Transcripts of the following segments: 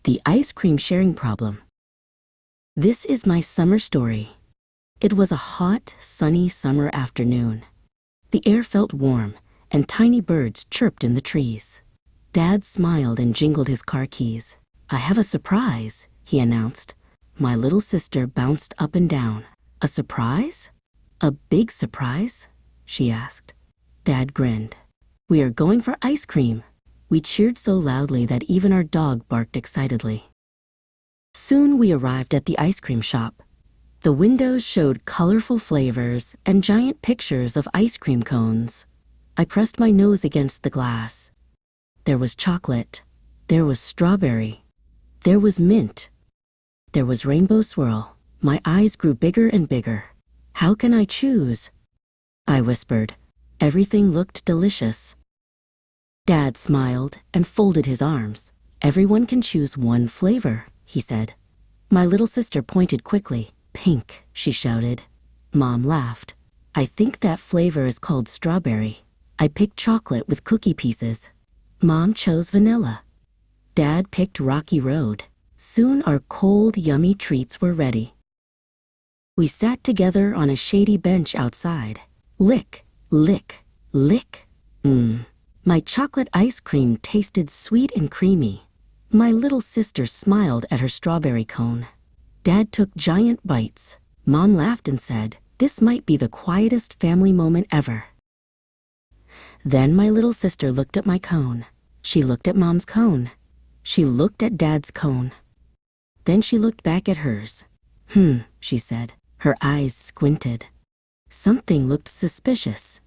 The ice cream sharing problem. This is my summer story. It was a hot, sunny summer afternoon. The air felt warm, and tiny birds chirped in the trees. Dad smiled and jingled his car keys. "I have a surprise," he announced. My little sister bounced up and down. "A surprise? A big surprise?" she asked. Dad grinned. "We are going for ice cream." We cheered so loudly that even our dog barked excitedly. Soon we arrived at the ice cream shop. The windows showed colorful flavors and giant pictures of ice cream cones. I pressed my nose against the glass. There was chocolate. There was strawberry. There was mint. There was rainbow swirl. My eyes grew bigger and bigger. "How can I choose?" I whispered. Everything looked delicious. Dad smiled and folded his arms. "Everyone can choose one flavor," he said. My little sister pointed quickly. "Pink," she shouted. Mom laughed. "I think that flavor is called strawberry." I picked chocolate with cookie pieces. Mom chose vanilla. Dad picked Rocky Road. Soon our cold, yummy treats were ready. We sat together on a shady bench outside. Lick, lick, lick. My chocolate ice cream tasted sweet and creamy. My little sister smiled at her strawberry cone. Dad took giant bites. Mom laughed and said, "This might be the quietest family moment ever." Then my little sister looked at my cone. She looked at Mom's cone. She looked at Dad's cone. Then she looked back at hers. She said. Her eyes squinted. Something looked suspicious.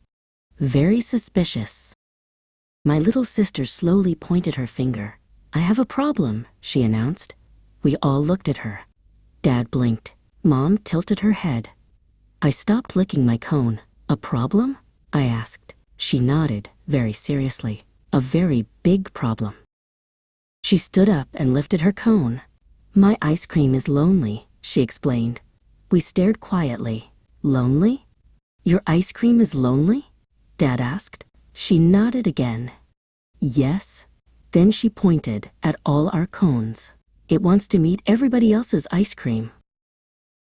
Very suspicious. My little sister slowly pointed her finger. "I have a problem," she announced. We all looked at her. Dad blinked. Mom tilted her head. I stopped licking my cone. "A problem?" I asked. She nodded, very seriously. "A very big problem." She stood up and lifted her cone. "My ice cream is lonely," she explained. We stared quietly. "Lonely? Your ice cream is lonely?" Dad asked. She nodded again. "Yes." Then she pointed at all our cones. "It wants to meet everybody else's ice cream."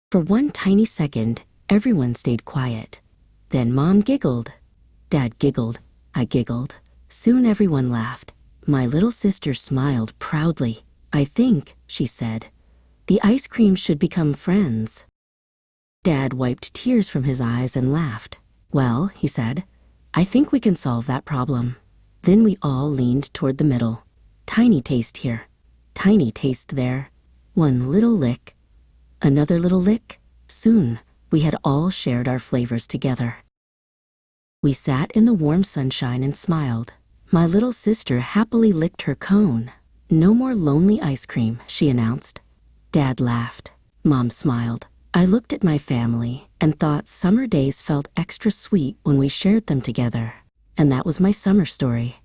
For one tiny second, everyone stayed quiet. Then Mom giggled. Dad giggled. I giggled. Soon everyone laughed. My little sister smiled proudly. "I think," she said, "the ice cream should become friends." Dad wiped tears from his eyes and laughed. "Well," he said, "I think we can solve that problem." Then we all leaned toward the middle. Tiny taste here. Tiny taste there. One little lick. Another little lick. Soon, we had all shared our flavors together. We sat in the warm sunshine and smiled. My little sister happily licked her cone. "No more lonely ice cream," she announced. Dad laughed. Mom smiled. I looked at my family and thought summer days felt extra sweet when we shared them together. And that was my summer story.